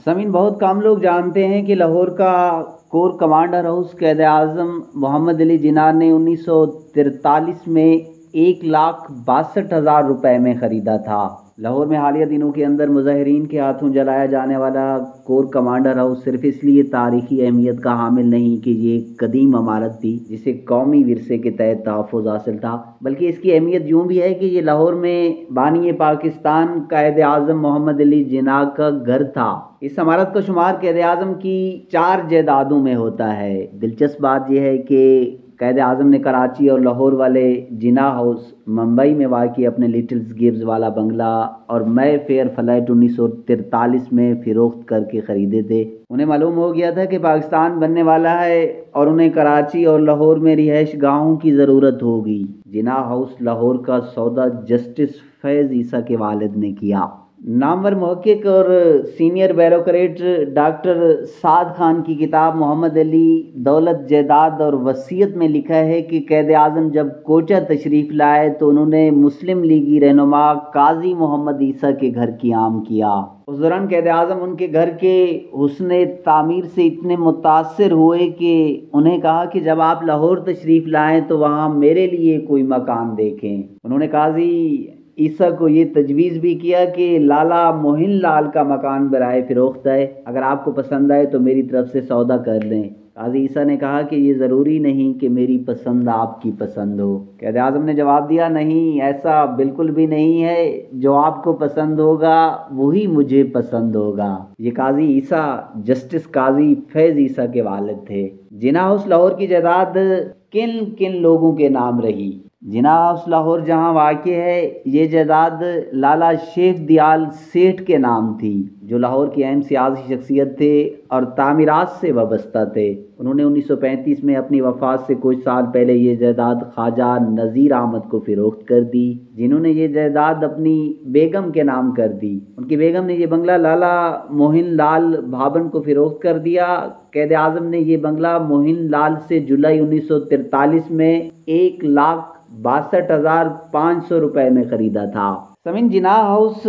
سمین، بہت کم لوگ جانتے ہیں کہ لاہور کا corps commander house Quaid Azam محمد علی جناح نے 1943 میں 1,62,000 روپے میں خریدا تھا۔ لاہور میں حالیہ دنوں کے اندر مظاہرین کے ہاتھوں جلایا جانے والا کور کمانڈر ہاؤس صرف اس لیے تاریخی اہمیت کا حامل نہیں کہ یہ ایک قدیم عمارت تھی جسے قومی ورثے کے تحت تحفظ حاصل تھا، بلکہ اس کی اہمیت یوں بھی ہے کہ یہ لاہور میں بانی پاکستان قائد اعظم محمد علی جناح کا گھر تھا۔ اس عمارت کا شمار قائد اعظم کی 4 جائیدادوں میں ہوتا ہے۔ دلچسپ بات یہ ہے کہ قائد اعظم نے کراچی اور لاہور والے جناح ہاؤس، ممبئی میں واقع اپنے لٹلز گبز والا بنگلہ اور مے فیئر فلیٹ 1943 میں فروخت کر کے خریدے تھے۔ انہیں معلوم ہو گیا تھا کہ پاکستان بننے والا ہے اور انہیں کراچی اور لاہور میں رہائش گاہوں کی ضرورت ہوگی۔ جناح ہاؤس لاہور کا سودا جسٹس فیض عیسیٰ کے والد نے کیا۔ نامور محقق اور سینئر بیوروکریٹ ڈاکٹر سعد خان کی کتاب محمد علی دولت جائیداد اور وصیت میں لکھا ہے کہ قائد اعظم جب کوچہ تشریف لائے تو انہوں نے مسلم لیگی رہنما قاضی محمد عیسیٰ کے گھر قیام کیا۔ اس دوران قائد اعظم ان کے گھر کے حسن تعمیر سے اتنے متاثر ہوئے کہ انہیں کہا کہ جب آپ لاہور تشریف لائیں تو وہاں میرے لیے کوئی مکان دیکھیں۔ انہوں نے قاضی عیسیٰ کو یہ تجویز بھی کیا کہ لالا موہن لال کا مکان برائے فروخت ہے، اگر آپ کو پسند آئے تو میری طرف سے سودا کر لیں۔ قاضی عیسیٰ نے کہا کہ یہ ضروری نہیں کہ میری پسند آپ کی پسند ہو۔ قائد اعظم نے جواب دیا، نہیں، ایسا بالکل بھی نہیں ہے، جو آپ کو پسند ہوگا وہی مجھے پسند ہوگا۔ یہ قاضی عیسیٰ جسٹس قاضی فیض عیسیٰ کے والد تھے۔ جناح ہاؤس لاہور کی جائیداد کن کن لوگوں کے نام رہی؟ جناح ہاؤس لاہور جہاں واقع ہے، یہ جائیداد لالا شیخ دیال سیٹھ کے نام تھی، جو لاہور کی اہم سیاسی شخصیت تھے اور تعمیرات سے وابستہ تھے۔ انہوں نے 1935 میں اپنی وفات سے کچھ سال پہلے یہ جائیداد خواجہ نذیر احمد کو فروخت کر دی، جنہوں نے یہ جائیداد اپنی بیگم کے نام کر دی۔ ان کی بیگم نے یہ بنگلہ لالا موہن لال بھابن کو فروخت کر دیا۔ قائد اعظم نے یہ بنگلہ موہن لال سے جولائی 1943 میں 1,62,500 روپے میں خریدا تھا۔ سمین، جناح ہاؤس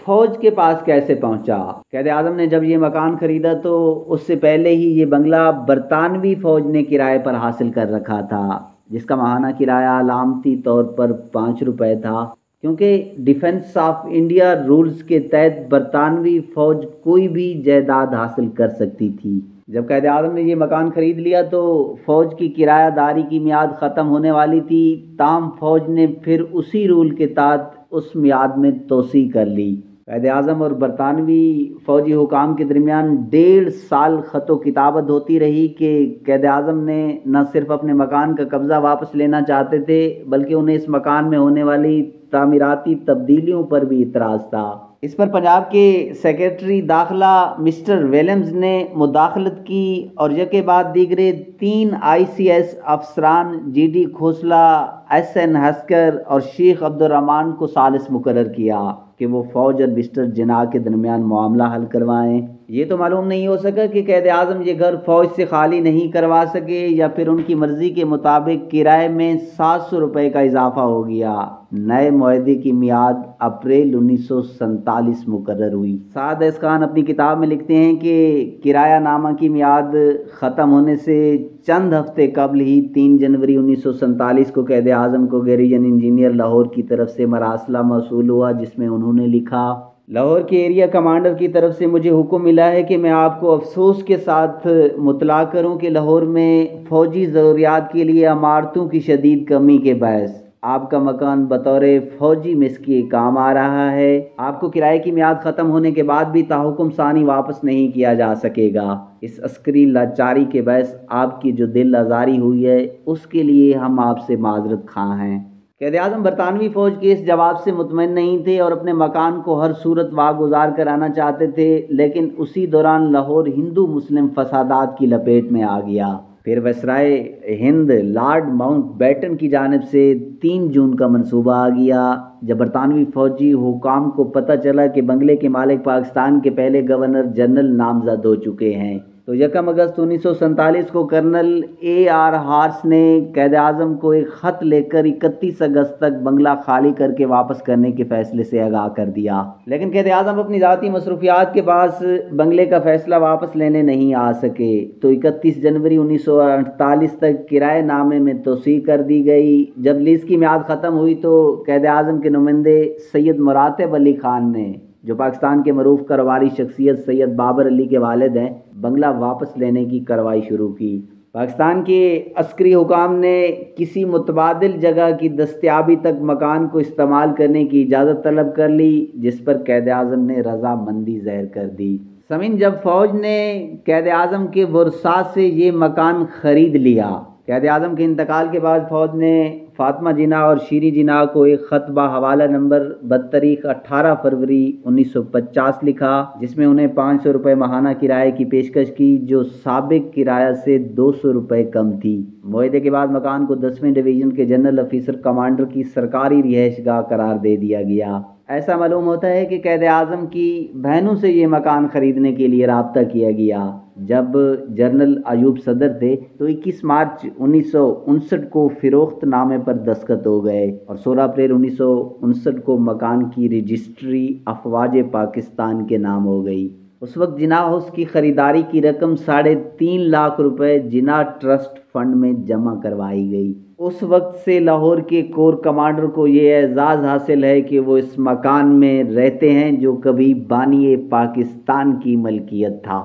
فوج کے پاس کیسے پہنچا؟ قائد اعظم نے جب یہ مکان خریدا تو اس سے پہلے ہی یہ بنگلہ برطانوی فوج نے کرائے پر حاصل کر رکھا تھا، جس کا ماہانہ کرایہ علامتی طور پر 5 روپے تھا، کیونکہ ڈیفنس آف انڈیا رولز کے تحت برطانوی فوج کوئی بھی جائیداد حاصل کر سکتی تھی۔ جب قائد اعظم نے یہ مکان خرید لیا تو فوج کی کرایہ داری کی میعاد ختم ہونے والی تھی، تاہم فوج نے پھر اسی رول کے تحت اس میعاد میں توسیع کر لی۔ قائد اعظم اور برطانوی فوجی حکام کے درمیان 1.5 سال خط و کتابت ہوتی رہی کہ قائد اعظم نے نہ صرف اپنے مکان کا قبضہ واپس لینا چاہتے تھے، بلکہ انہیں اس مکان میں ہونے والی تعمیراتی تبدیلیوں پر بھی اعتراض تھا۔ اس پر پنجاب کے سیکریٹری داخلہ مسٹر ویلمز نے مداخلت کی اور یکے بعد دیگرے 3 ICS افسران جی ڈی کھوسلا، SN ہسکر اور شیخ عبد الرحمان کو ثالث مقرر کیا کہ وہ فوج اور مسٹر جناح کے درمیان معاملہ حل کروائیں۔ یہ تو معلوم نہیں ہو سکا کہ قائد اعظم یہ گھر فوج سے خالی نہیں کروا سکے یا پھر ان کی مرضی کے مطابق کرائے میں 700 روپے کا اضافہ ہو گیا۔ نئے معاہدے کی میعاد اپریل 1947 مقرر ہوئی۔ سعد اس خان اپنی کتاب میں لکھتے ہیں کہ کرایہ نامہ کی میعاد ختم ہونے سے چند ہفتے قبل ہی 3 جنوری 1947 کو قائد اعظم کو گیریجن انجینئر لاہور کی طرف سے مراسلہ موصول ہوا، جس میں انہوں نے لکھا، لاہور کے ایریا کمانڈر کی طرف سے مجھے حکم ملا ہے کہ میں آپ کو افسوس کے ساتھ مطلع کروں کہ لاہور میں فوجی ضروریات کے لیے عمارتوں کی شدید کمی کے باعث آپ کا مکان بطور فوجی مسکی کام آ رہا ہے۔ آپ کو کرائے کی میعاد ختم ہونے کے بعد بھی تاحکم ثانی واپس نہیں کیا جا سکے گا۔ اس عسکری لاچاری کے باعث آپ کی جو دل آزاری ہوئی ہے اس کے لیے ہم آپ سے معذرت خواہ ہیں۔ قائد اعظم برطانوی فوج کے اس جواب سے مطمئن نہیں تھے اور اپنے مکان کو ہر صورت واگزار کرانا چاہتے تھے، لیکن اسی دوران لاہور ہندو مسلم فسادات کی لپیٹ میں آ گیا۔ پھر وائسرائے ہند لارڈ ماؤنٹ بیٹن کی جانب سے 3 جون کا منصوبہ آ گیا، جب برطانوی فوجی حکام کو پتہ چلا کہ بنگلے کے مالک پاکستان کے پہلے گورنر جنرل نامزد ہو چکے ہیں۔ تو 1 اگست 1947 کو کرنل AR ہارس نے قائد اعظم کو ایک خط لے کر 31 اگست تک بنگلہ خالی کر کے واپس کرنے کے فیصلے سے آگاہ کر دیا، لیکن قائد اعظم اپنی ذاتی مصروفیات کے باعث بنگلے کا فیصلہ واپس لینے نہیں آ سکے، تو 31 جنوری 1948 تک کرائے نامے میں توسیع کر دی گئی۔ جب لیز کی میعاد ختم ہوئی تو قائد اعظم کے نمائندے سید مراتب علی خان نے، جو پاکستان کے معروف کاروباری شخصیت سید بابر علی کے والد ہیں، بنگلہ واپس لینے کی کارروائی شروع کی۔ پاکستان کے عسکری حکام نے کسی متبادل جگہ کی دستیابی تک مکان کو استعمال کرنے کی اجازت طلب کر لی، جس پر قائد اعظم نے رضامندی ظاہر کر دی۔ سامعین، جب فوج نے قائد اعظم کے ورثاء سے یہ مکان خرید لیا، قائد اعظم کے انتقال کے بعد فوج نے فاطمہ جناح اور شیریں جناح کو ایک خط بحوالہ نمبر بتاریخ 18 فروری 1950 لکھا، جس میں انہیں 500 روپے ماہانہ کرائے کی پیشکش کی، جو سابق کرایہ سے 200 روپے کم تھی۔ معاہدے کے بعد مکان کو 10ویں ڈویژن کے جنرل آفیسر کمانڈر کی سرکاری رہائش گاہ قرار دے دیا گیا۔ ایسا معلوم ہوتا ہے کہ قائد اعظم کی بہنوں سے یہ مکان خریدنے کے لیے رابطہ کیا گیا۔ جب جنرل ایوب صدر تھے تو 21 مارچ 1959 کو فروخت نامے پر دستخط ہو گئے اور 16 اپریل 1959 کو مکان کی رجسٹری افواج پاکستان کے نام ہو گئی۔ اس وقت جناح ہاؤس کی خریداری کی رقم 3.5 لاکھ روپے جناح ٹرسٹ فنڈ میں جمع کروائی گئی۔ اس وقت سے لاہور کے کور کمانڈر کو یہ اعزاز حاصل ہے کہ وہ اس مکان میں رہتے ہیں جو کبھی بانی پاکستان کی ملکیت تھا۔